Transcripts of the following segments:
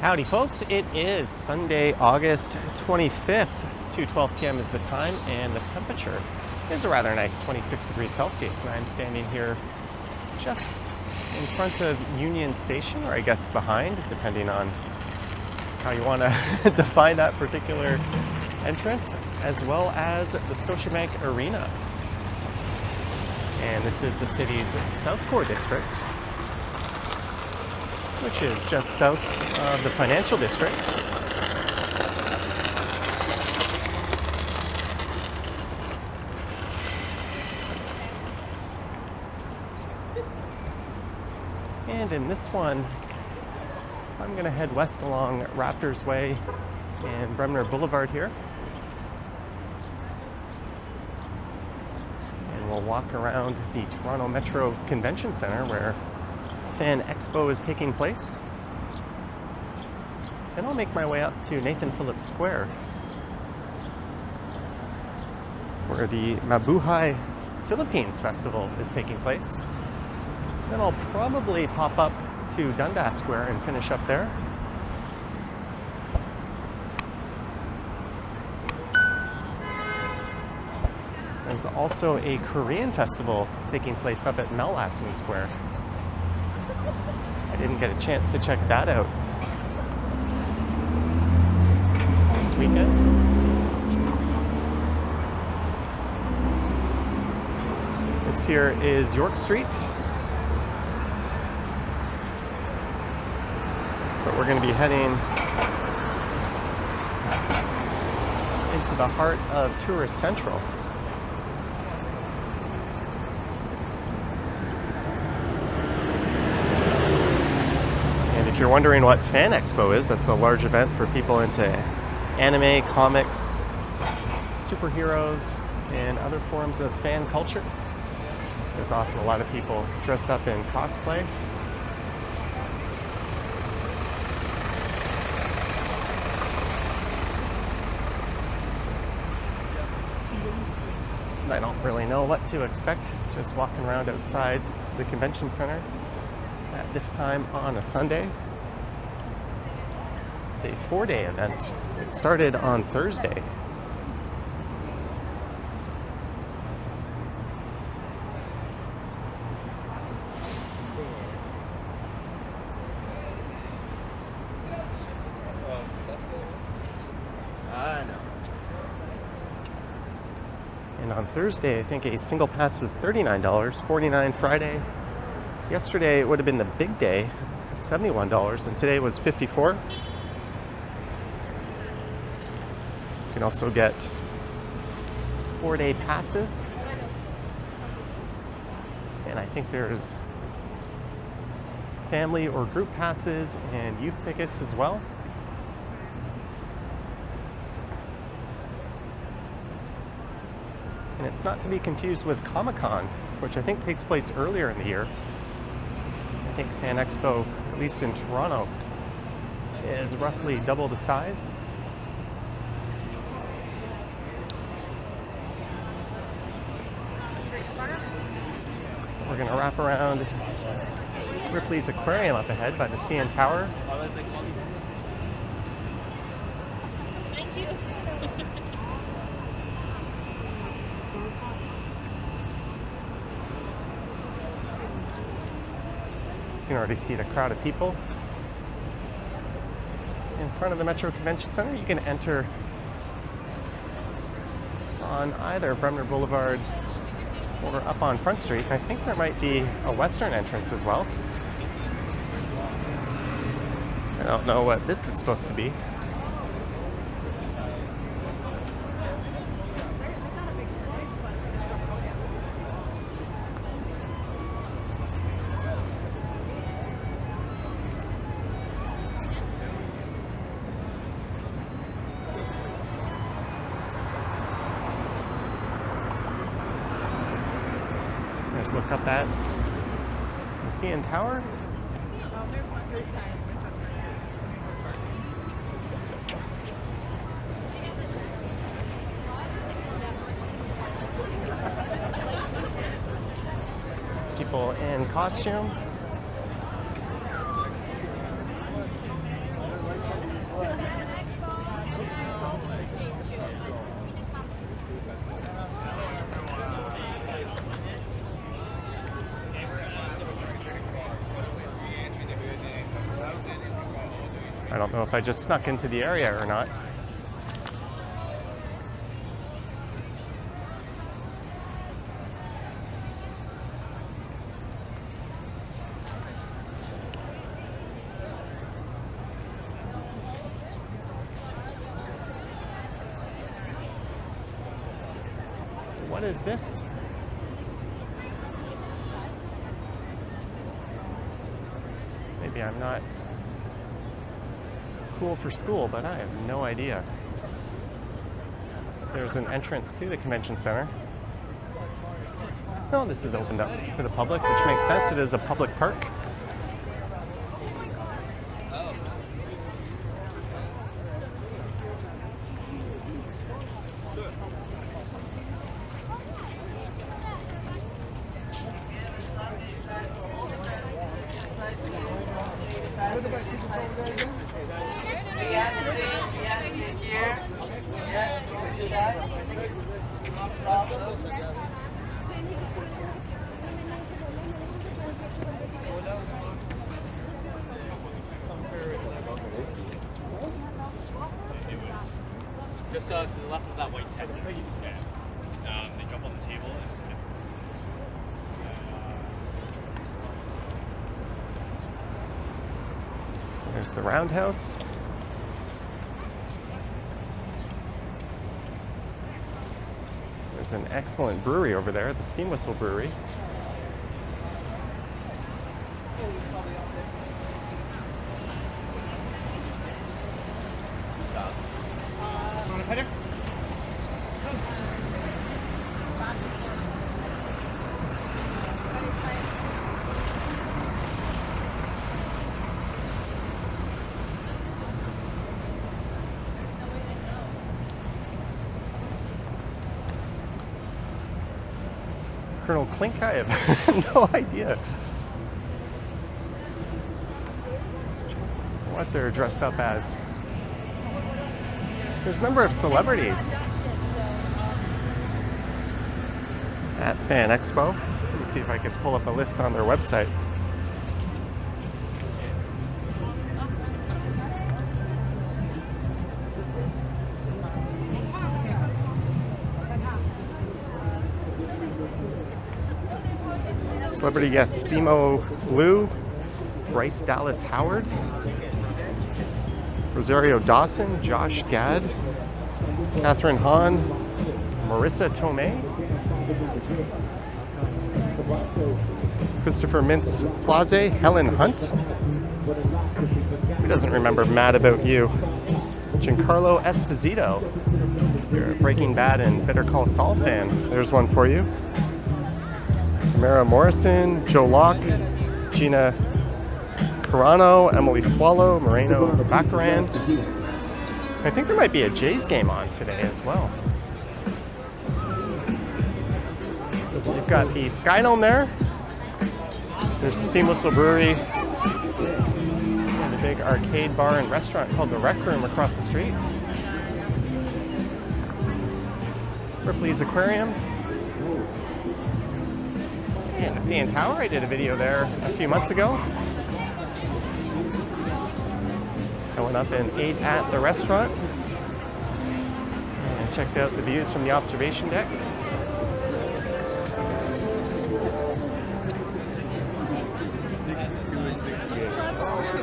Howdy folks, it is Sunday, August 25th, 2:12 p.m. is the time, and the temperature is a rather nice 26 degrees Celsius, and I'm standing here just in front of Union Station, or I guess behind, depending on how you want to define that particular entrance, as well as the Scotiabank Arena. And this is the city's South Core district, which is just south of the financial district. And in this one, I'm going to head west along Raptors Way and Bremner Boulevard here. And we'll walk around the Toronto Metro Convention Center where Fan Expo is taking place. Then I'll make my way up to Nathan Phillips Square, where the Mabuhay Philippines Festival is taking place. Then I'll probably pop up to Dundas Square and finish up there. There's also a Korean festival taking place up at Melasmin Square. I didn't get a chance to check that out this weekend. This here is York Street. But we're going to be heading into the heart of Tourist Central. If you're wondering what Fan Expo is, that's a large event for people into anime, comics, superheroes, and other forms of fan culture. There's often a lot of people dressed up in cosplay. I don't really know what to expect, just walking around outside the convention center at this time on a Sunday. It's a 4-day event. It started on Thursday. And on Thursday, I think a single pass was $39, $49 Friday. Yesterday it would have been the big day, $71, and today was $54. You can also get 4-day passes, and I think there's family or group passes and youth tickets as well. And it's not to be confused with Comic-Con, which I think takes place earlier in the year. I think Fan Expo, at least in Toronto, is roughly double the size. We're going to wrap around Ripley's Aquarium up ahead by the CN Tower. Thank you. You can already see the crowd of people in front of the Metro Convention Center. You can enter on either Bremner Boulevard or up on Front Street. I think there might be a western entrance as well. I don't know what this is supposed to be. Look up at the CN Tower. People in costume. I don't know if I just snuck into the area or not. What is this? Maybe I'm not cool for school, but I have no idea. There's an entrance to the convention center. Oh, this is opened up to the public, which makes sense. It is a public park. Just to the left of that white tent. Yeah. They jump on the table. There's the roundhouse. There's an excellent brewery over there, the Steam Whistle Brewery. Colonel Klink? I have no idea what they're dressed up as. There's a number of celebrities at Fan Expo. Let me see if I can pull up a list on their website. Celebrity guests: Simo Blue, Bryce Dallas Howard, Rosario Dawson, Josh Gad, Catherine Hahn, Marissa Tomei, Christopher Mintz-Plaze, Helen Hunt. Who doesn't remember Mad About You? Giancarlo Esposito. If you're a Breaking Bad and Better Call Saul fan, there's one for you. Tamara Morrison, Joe Locke, Gina Carano, Emily Swallow, Moreno Baccaran. I think there might be a Jays game on today as well. You've got the Sky Dome there. There's the Steam Whistle Brewery and a big arcade bar and restaurant called the Rec Room across the street. Ripley's Aquarium. And the CN Tower, I did a video there a few months ago. I went up and ate at the restaurant and checked out the views from the observation deck.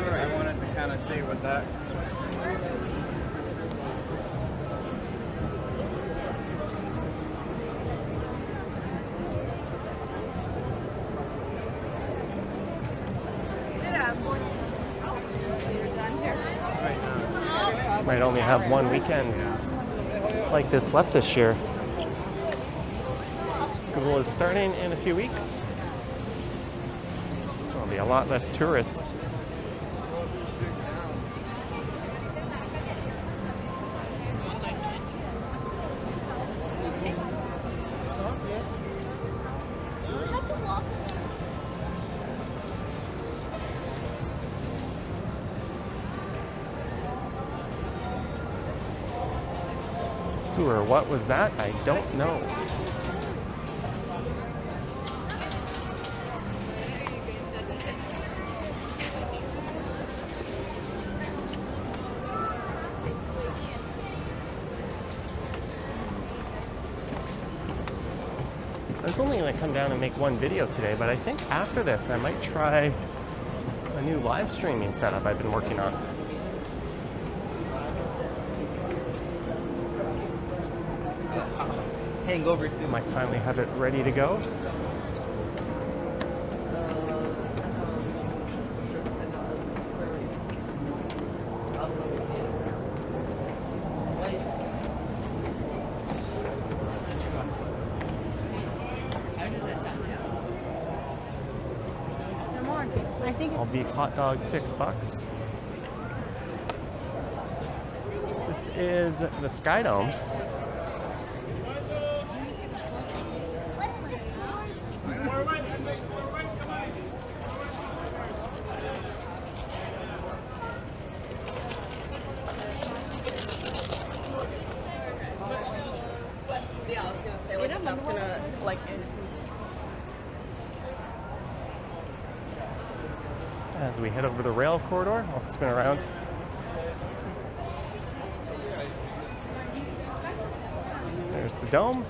I wanted to kind of see what that. Might only have one weekend like this left this year. School is starting in a few weeks. There'll be a lot less tourists. Who or what was that? I don't know. was only going to come down and make one video today, but I think after this I might try a new live streaming setup I've been working on. Hangover I too. might finally have it ready to go. All beef hot dog, $6. This is the Sky Dome. Yeah, I was gonna say, like, that's gonna, like, As we head over the rail corridor, I'll spin around. There's the dome.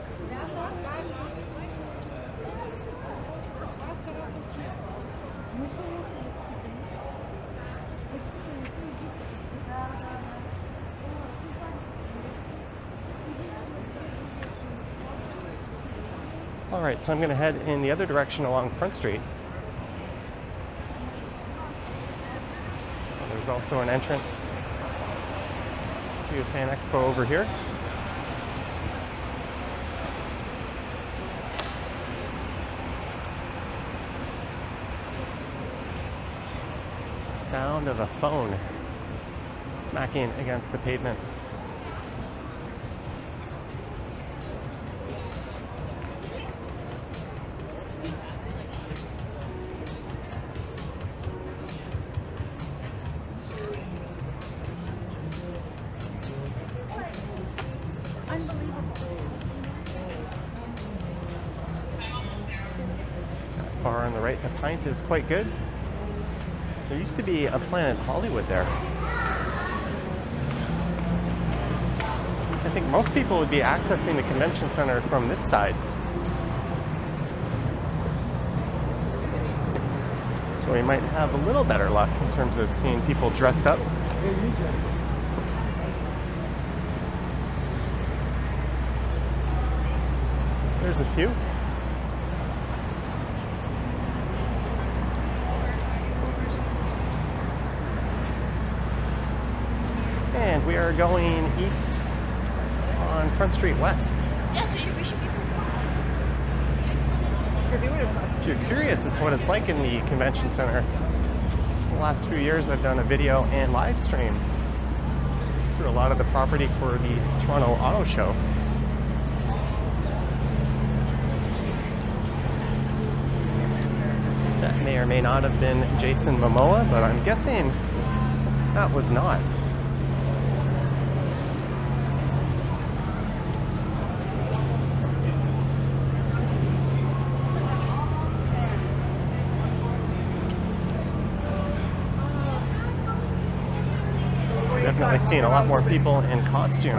All right, so I'm going to head in the other direction along Front Street. There's also an entrance to Fan Expo over here. The sound of a phone smacking against the pavement. Bar on the right, the pint is quite good. There used to be a Planet Hollywood there. I think most people would be accessing the convention center from this side. So we might have a little better luck in terms of seeing people dressed up. There's a few. And we are going east on Front Street West. we should be. If you're curious as to what it's like in the convention center, the last few years I've done a video and live stream through a lot of the property for the Toronto Auto Show. That may or may not have been Jason Momoa, but I'm guessing that was not. Definitely seeing a lot more people in costume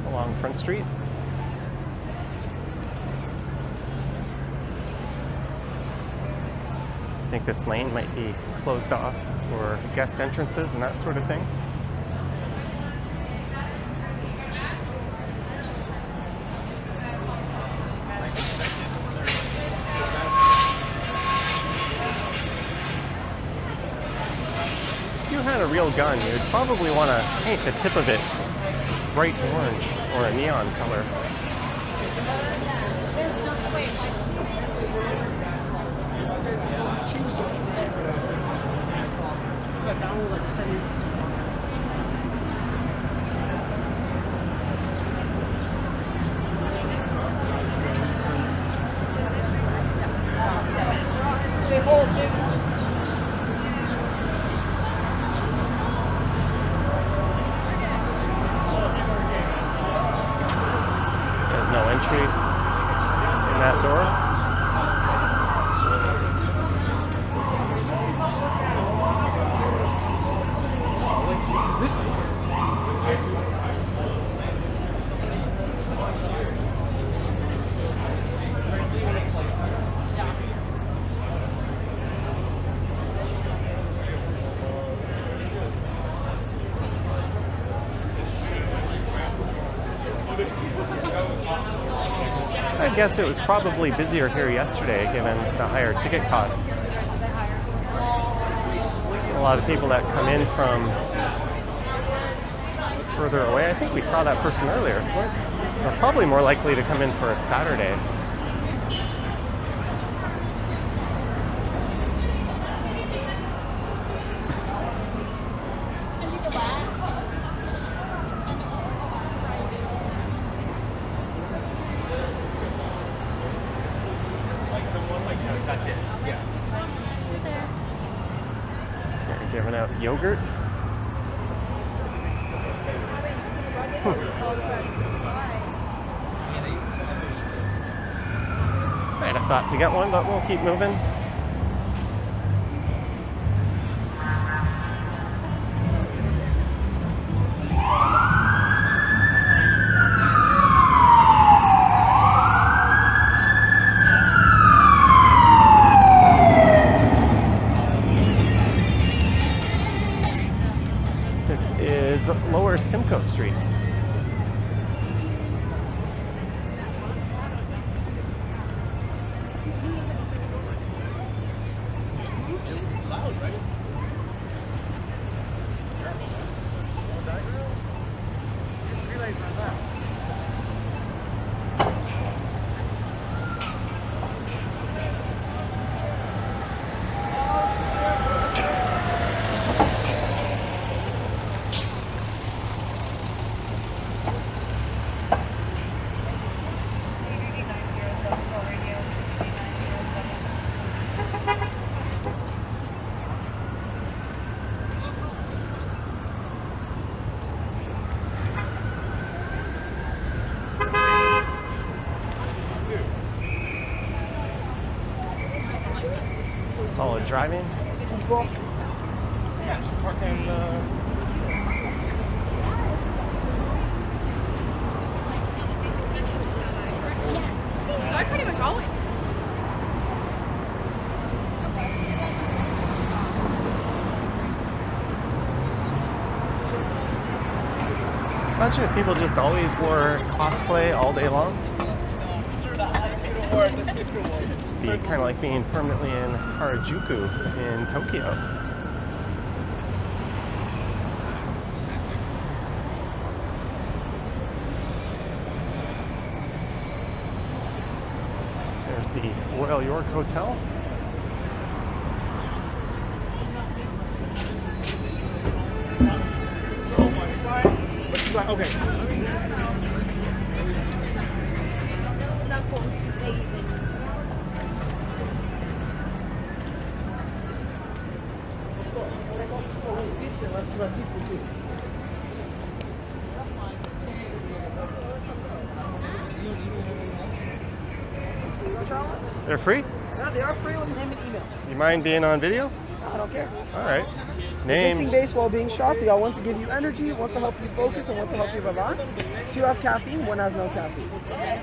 along Front Street. I think this lane might be closed off for guest entrances and that sort of thing. If you had a real gun, you'd probably want to paint the tip of it bright orange or a neon color. Says no entry in that door. guess it was probably busier here yesterday given the higher ticket costs. A lot of people that come in from further away. I think we saw that person earlier. They're probably more likely to come in for a Saturday. That's it. Yeah. They're giving out yogurt. Might have thought to get one, but we'll keep moving. This is Lower Simcoe Street. Solid driving. So I pretty much always. Imagine if people just always wore cosplay all day long. Be kind of like being permanently in Harajuku in Tokyo. There's the Royal York Hotel. Okay. They're free? Yeah, they are free with name and email. You mind being on video? I don't care. All right. Dancing Name. based while being shots. We got one to give you energy, one to help you focus, and one to help you relax. Two have caffeine, one has no caffeine.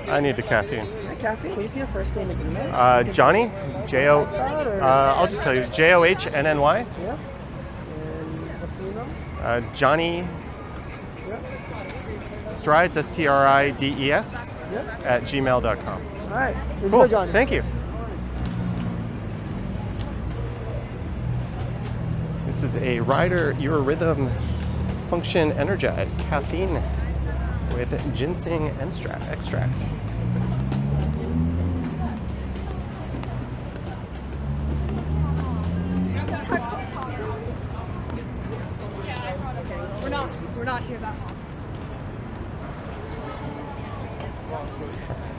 I need the caffeine. Yeah, caffeine. Will you see your first name and email? Johnny. J-O. Or- I'll just tell you. Johnnny. Yeah. And what's the email? Johnny Yeah. Strides, STRIDES, Yeah. at gmail.com. All right. Enjoy, Cool. Johnny. Thank you. This is a Rider Your Rhythm Function Energized caffeine with ginseng extract. We're not here that long.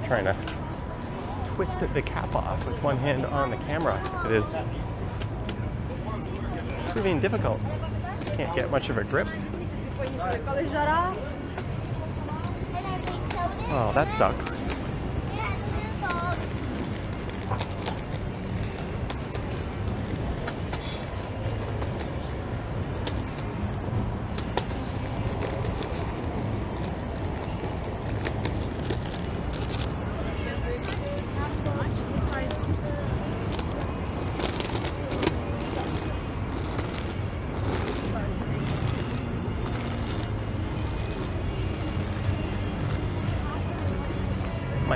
Trying to twist the cap off with one hand on the camera. It is proving difficult. Can't get much of a grip. Oh, that sucks.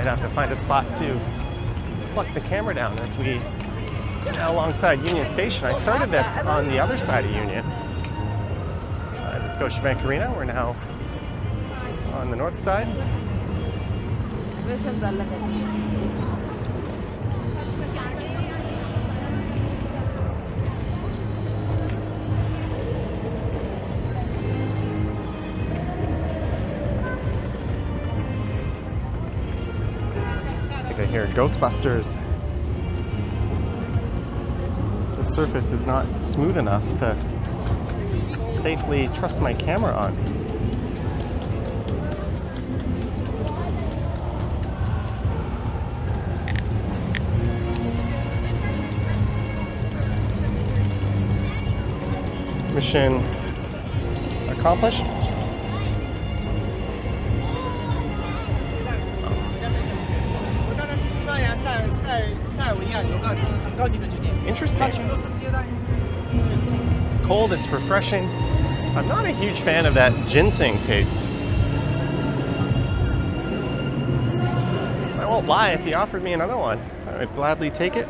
Might have to find a spot to pluck the camera down as we now alongside Union Station. I started this on the other side of Union, the Scotiabank Arena. We're now on the north side. I think I hear Ghostbusters. The surface is not smooth enough to safely trust my camera on. Mission accomplished. Interesting. It's cold, it's refreshing. I'm not a huge fan of that ginseng taste. I won't lie, if you offered me another one, I would gladly take it.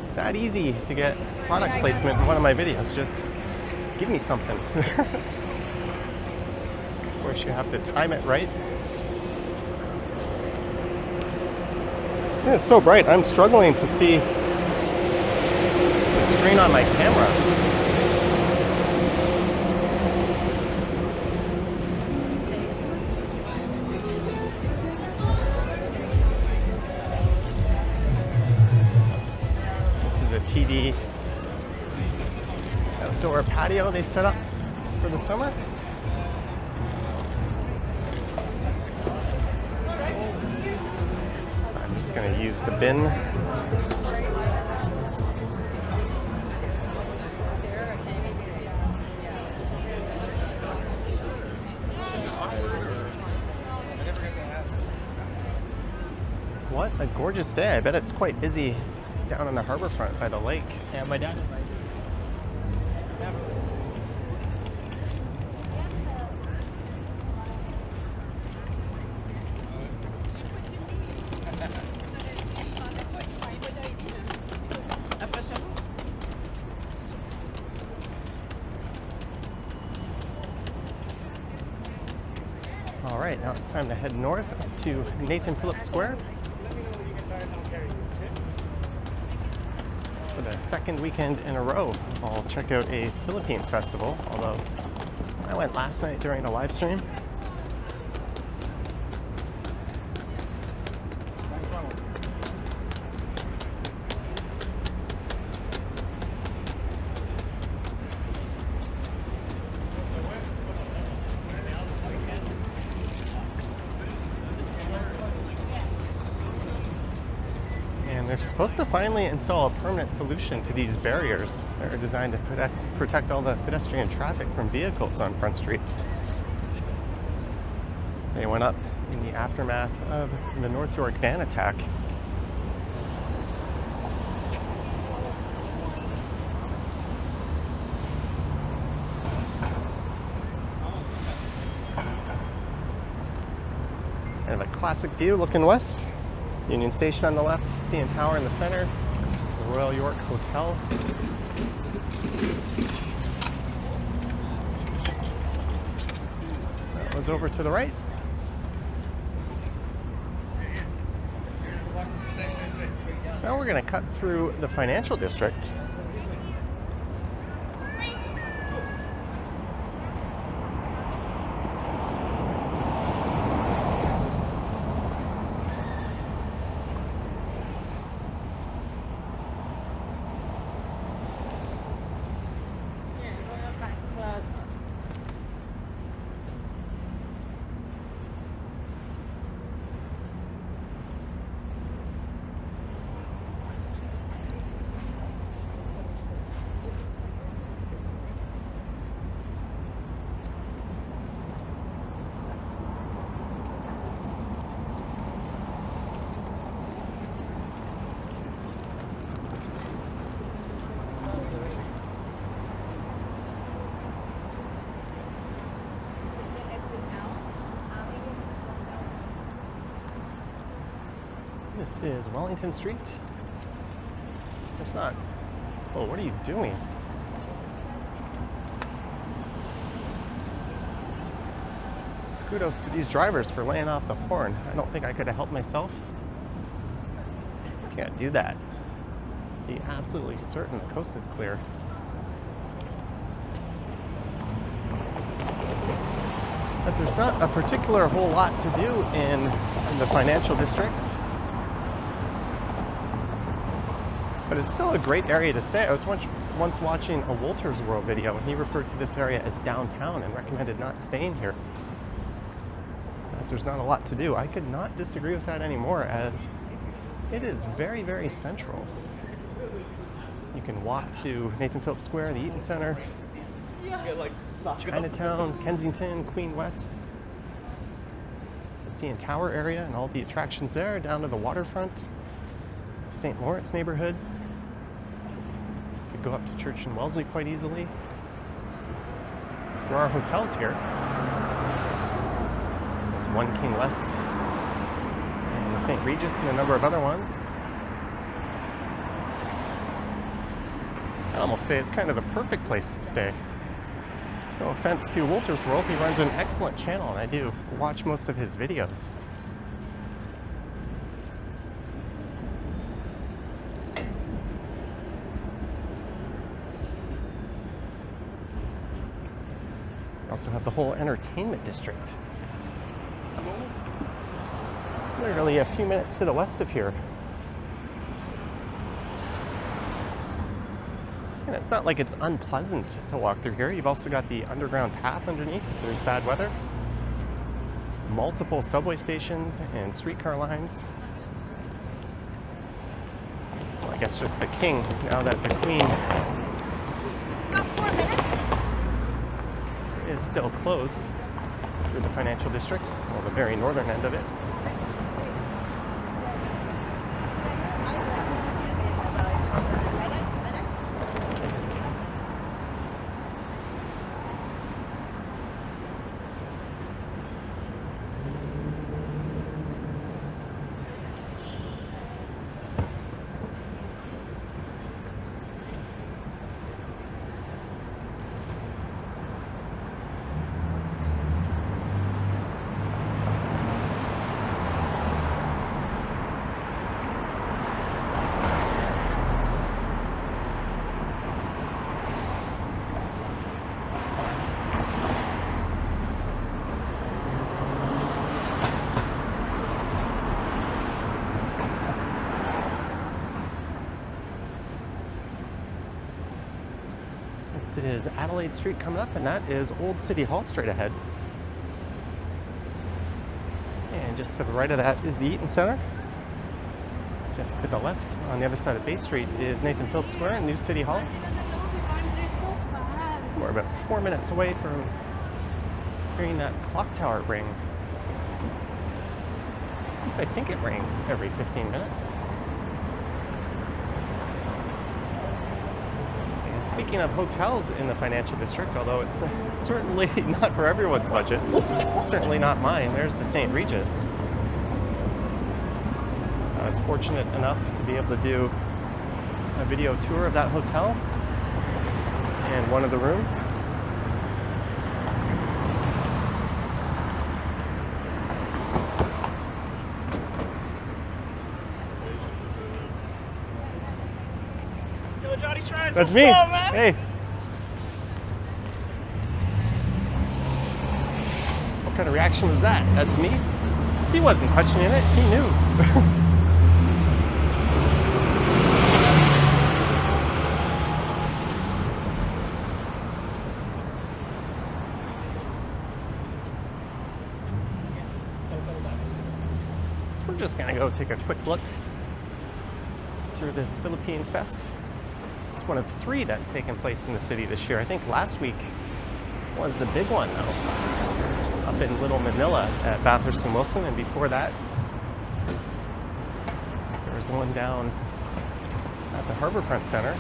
It's that easy to get product placement in one of my videos. Just give me something. Of course, you have to time it right. It's so bright, I'm struggling to see the screen on my camera. This is a TD outdoor patio they set up for the summer. I'm just going to use the bin. What a gorgeous day. I bet it's quite busy down on the harbor front by the lake. Yeah, my dad invited me. All right, now it's time to head north up to Nathan Phillips Square for the second weekend in a row. I'll check out a Philippines festival, although I went last night during a live stream. And they're supposed to finally install a permanent solution to these barriers that are designed to protect all the pedestrian traffic from vehicles on Front Street. They went up in the aftermath of the North York van attack. Kind of a classic view looking west. Union Station on the left, CN Tower in the center, the Royal York Hotel. That was over to the right. So now we're going to cut through the financial district. This is Wellington Street. There's not. Oh, what are you doing? Kudos to these drivers for laying off the horn. I don't think I could have helped myself. Can't do that. Be absolutely certain the coast is clear. But there's not a particular whole lot to do in the financial districts. But it's still a great area to stay. I was once watching a Wolters World video, and he referred to this area as downtown and recommended not staying here, as there's not a lot to do. I could not disagree with that anymore, as it is very, very central. You can walk to Nathan Phillips Square, the Eaton Center, Chinatown, Kensington, Queen West, the CN Tower area and all the attractions there, down to the waterfront, St. Lawrence neighborhood. You could go up to Church and Wellesley quite easily. There are hotels here. There's One King West and the St. Regis and a number of other ones. I almost say it's kind of the perfect place to stay. No offense to Wolters World, he runs an excellent channel, and I do watch most of his videos. We also have the whole entertainment district. Literally a few minutes to the west of here. And it's not like it's unpleasant to walk through here. You've also got the underground path underneath if there's bad weather. Multiple subway stations and streetcar lines. Well, I guess just the King, now that the Queen is still closed through the financial district, or the very northern end of it. This is Adelaide Street coming up, and that is Old City Hall straight ahead. And just to the right of that is the Eaton Center. Just to the left, on the other side of Bay Street, is Nathan Phillips Square and New City Hall. We're about 4 minutes away from hearing that clock tower ring. At least I think it rings every 15 minutes. Speaking of hotels in the financial district, although it's certainly not for everyone's budget, certainly not mine, there's the St. Regis. I was fortunate enough to be able to do a video tour of that hotel and one of the rooms. That's me. What's up, man? Hey. What kind of reaction was that? That's me? He wasn't questioning it. He knew. So we're just going to go take a quick look through this Philippines Fest. One of 3 that's taken place in the city this year. I think last week was the big one, though, up in Little Manila at Bathurst and Wilson, and before that there was one down at the Harbourfront Center.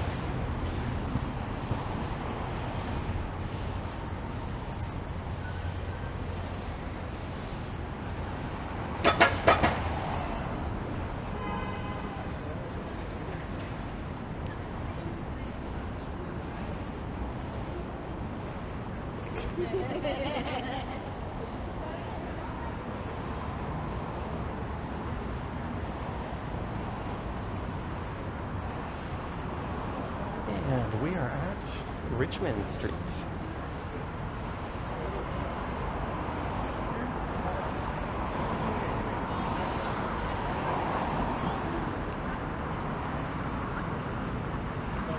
And we are at Richmond Street.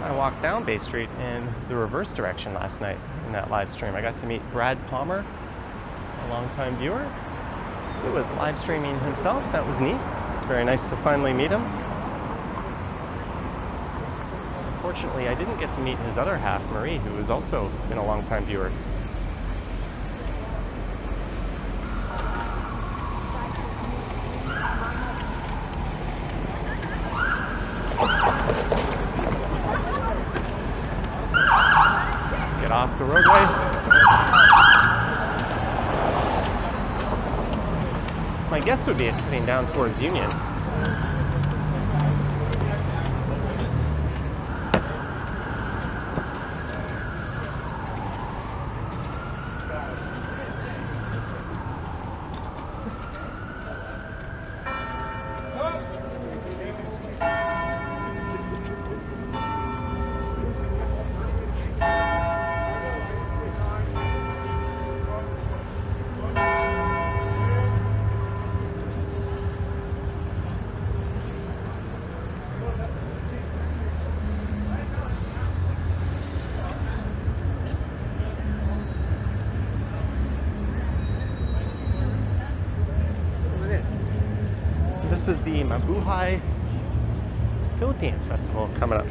I walked down Bay Street in the reverse direction last night in that live stream. I got to meet Brad Palmer, a longtime viewer, who was live streaming himself. That was neat. It's very nice to finally meet him. Unfortunately, I didn't get to meet his other half, Marie, who has also been a longtime viewer. Let's get off the roadway. My guess would be it's heading down towards Union. This is the Mabuhay Philippines Festival coming up.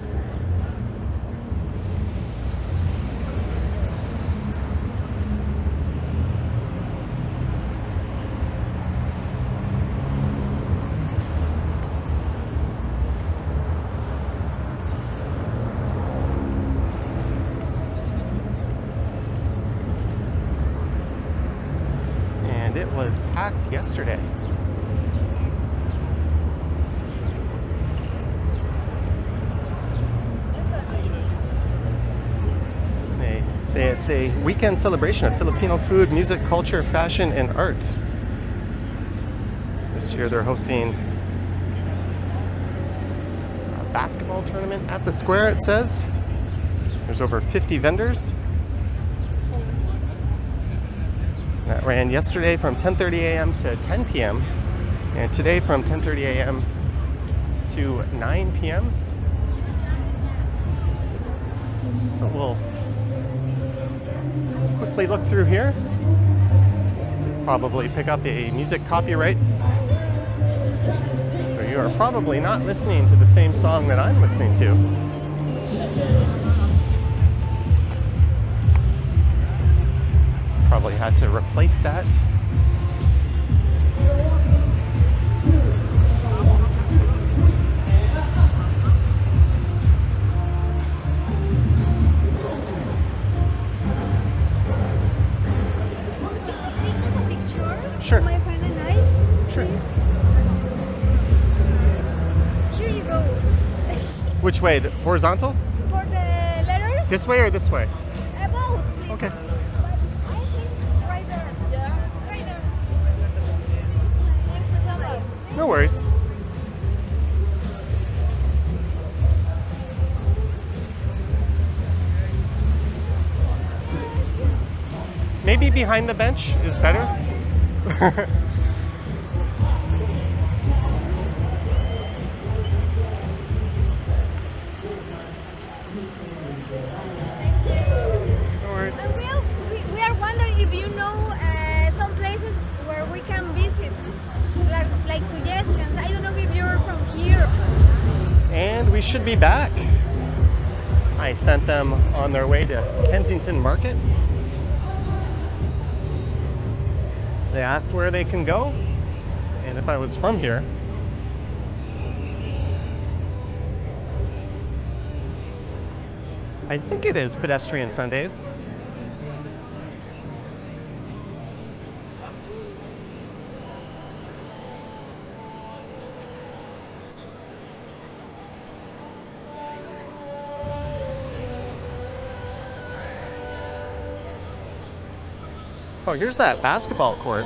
And it was packed yesterday. Say it's a weekend celebration of Filipino food, music, culture, fashion, and art. This year they're hosting a basketball tournament at the square, it says. There's over 50 vendors. That ran yesterday from 10:30 a.m. to 10 p.m. and today from 10:30 a.m. to 9 p.m. So we'll quickly look through here. Probably pick up a music copyright. So you are probably not listening to the same song that I'm listening to. Probably had to replace that. Sure. My friend and I. Sure. Here you go. Which way? The horizontal? For the letters? This way or this way? Both, please. Okay. I think right there. Yeah. Right there. Thank you so much. No worries. Maybe behind the bench is better. We are wondering if you know some places where we can visit, like suggestions. I don't know if you're from here. And we should be back. I sent them on their way to Kensington Market. They asked where they can go, and if I was from here. I think it is pedestrian Sundays. Oh, here's that basketball court.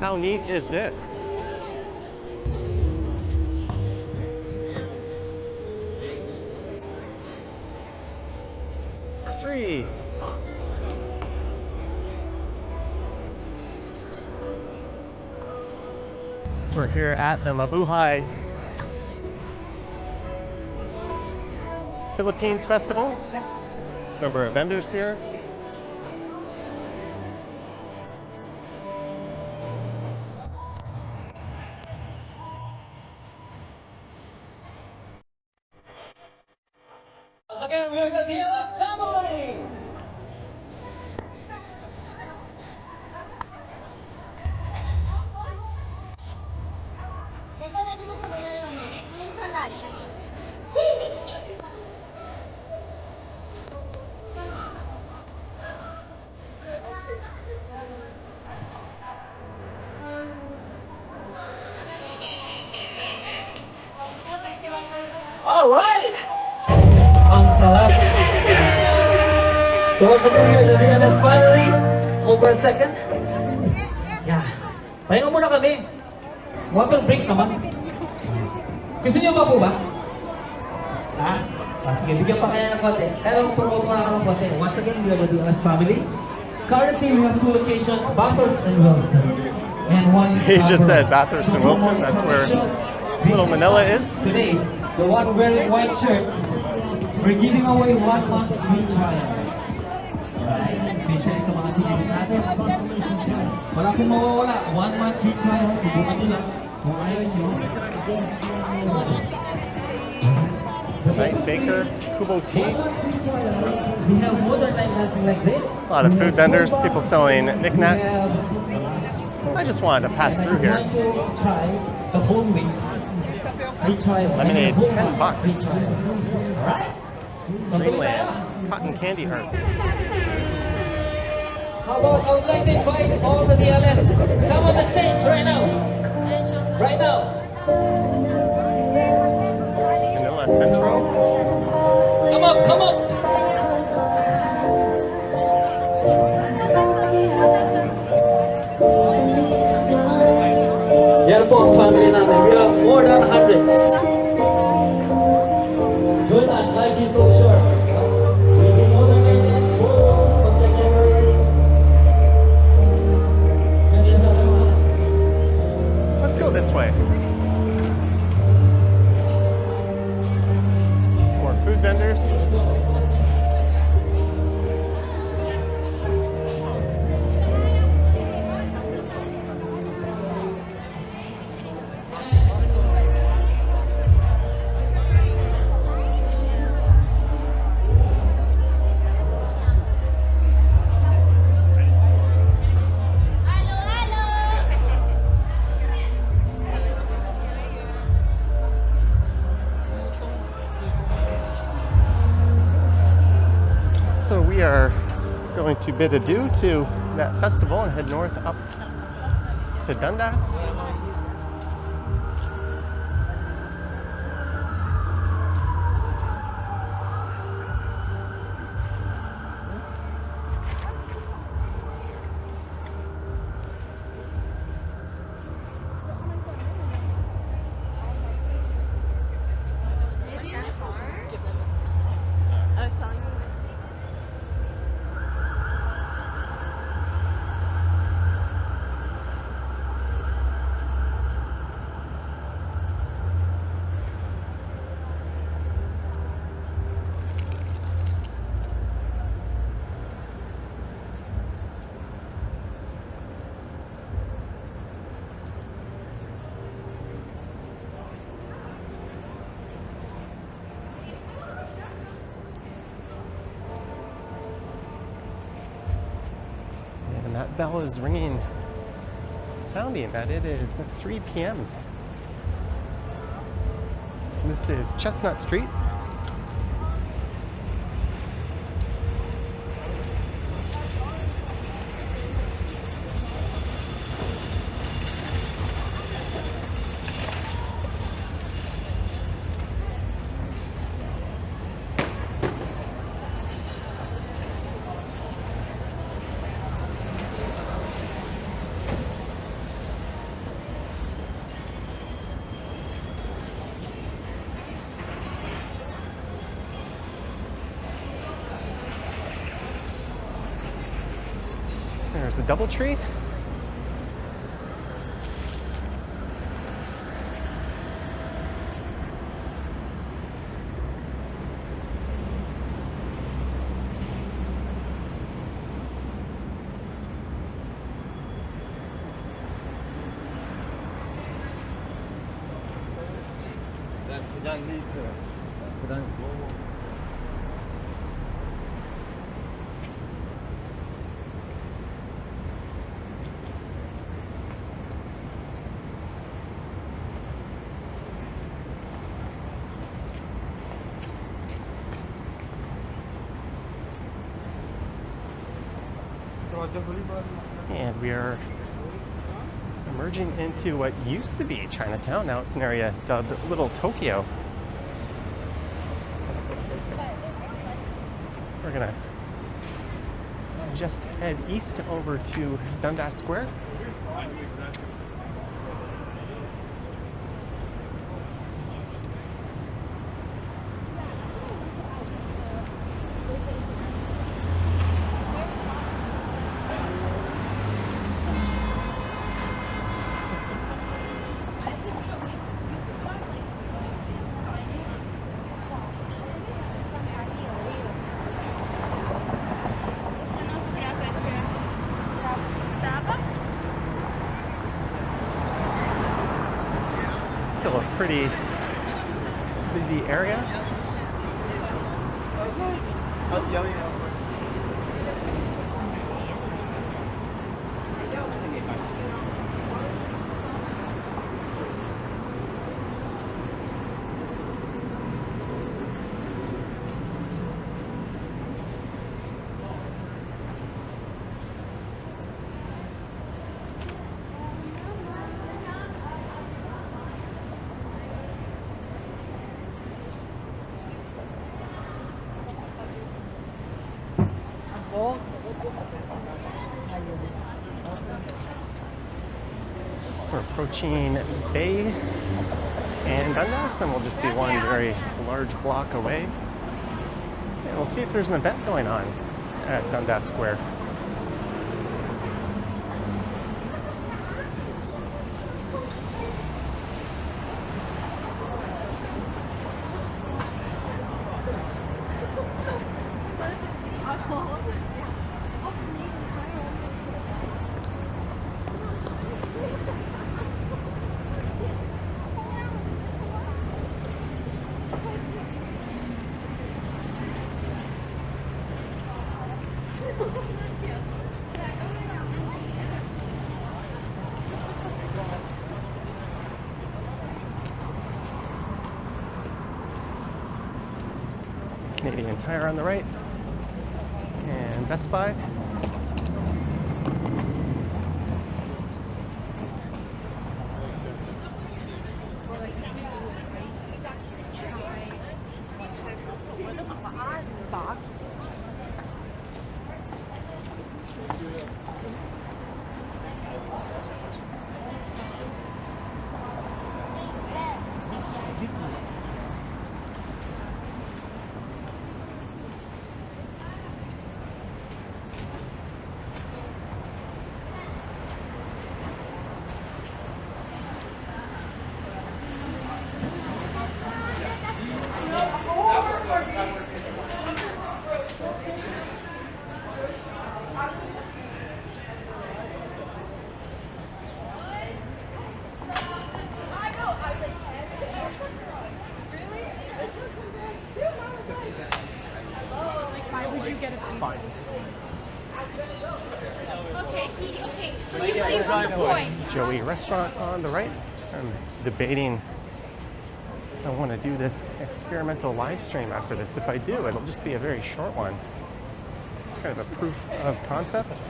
How neat is this? Free. So we're here at the Mabuhay Philippines Festival. Number of vendors here. Again, we're the TLS family! All right! Ang sarap. So once again, we're the TLS family. Hold for a second. Yeah. Pahinga muna kami. Water break naman. Gusto niyo pa po ba? Ha? Sige, bigyan pa kaya ng konti. Kaya promote ko na ng konti. Once again, we are the TLS family. Currently, we have 2 locations, Bathurst and Wilson. And one is He just said Bathurst and Wilson. That's where Little Manila is. Today, the one wearing white shirt, we're giving away 1 month free trial. Right? Especially sa mga seniors natin. Wala pong mawawala. 1 month free trial. Subukan nyo lang. Kung ayaw nyo. Night Baker, Kubo Tea. We have modern night dancing like this. A lot of food vendors, people selling knickknacks. I just wanted to pass through here. Try the whole week. Free trial. Lemonade, And the whole $10. month free trial. Alright? So, Greenland, cotton candy art. how about I would like to invite all the DLS. Come on the stage right now. Right now. Manila Central. Come up, come up. Yan po ang family namin. We have more than hundreds. Join us, life is so short. We do modern maintenance, contemporary. Let's go this way. More food vendors. So we are going to bid adieu to that festival and head north up to Dundas. And that bell is ringing, sounding that it is 3 p.m. So this is Chestnut Street. There's a DoubleTree. And we are emerging into what used to be Chinatown. Now it's an area dubbed Little Tokyo. We're gonna just head east over to Dundas Square. Still a pretty busy area. We're approaching Bay and Dundas, then we'll just be one very large block away. And we'll see if there's an event going on at Dundas Square. Canadian Tire on the right, and Best Buy. Fine. Joey Restaurant on the right. I'm debating if I want to do this experimental live stream after this. If I do, it'll just be a very short one. It's kind of a proof of concept.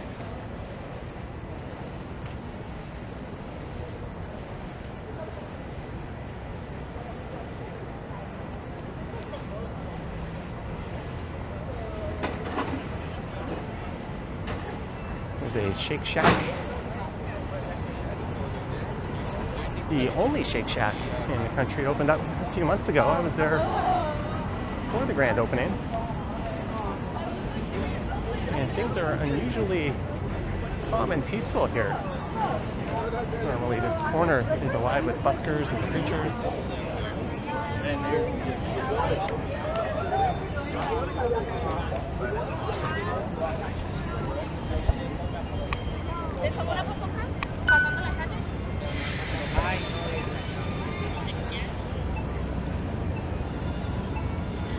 There's a Shake Shack. The only Shake Shack in the country opened up a few months ago. I was there for the grand opening. And things are unusually calm and peaceful here. Normally this corner is alive with buskers and preachers.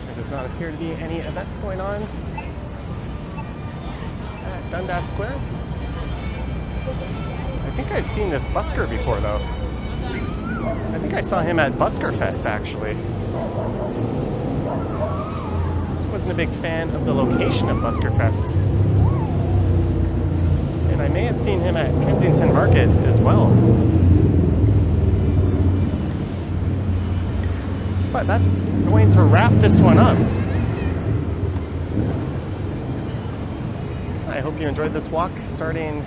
There does not appear to be any events going on at Dundas Square. I think I've seen this busker before though. I think I saw him at Busker Fest actually. Wasn't a big fan of the location of Busker Fest. And I may have seen him at Kensington Market as well. But that's going to wrap this one up. I hope you enjoyed this walk starting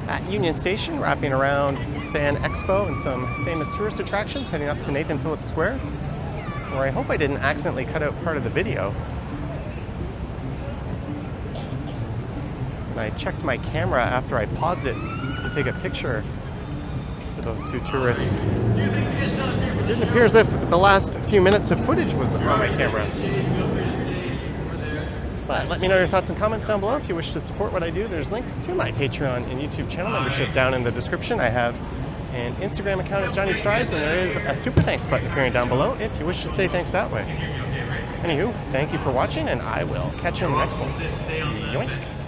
at Union Station, wrapping around Fan Expo and some famous tourist attractions, heading up to Nathan Phillips Square, where I hope I didn't accidentally cut out part of the video. And I checked my camera after I paused it to take a picture of those two tourists. It didn't appear as if the last few minutes of footage was on my camera. But let me know your thoughts and comments down below. If you wish to support what I do, there's links to my Patreon and YouTube channel membership down in the description. I have an Instagram account at Johnny Strides, and there is a super thanks button appearing down below if you wish to say thanks that way. Anywho, thank you for watching, and I will catch you in the next one. Yoink.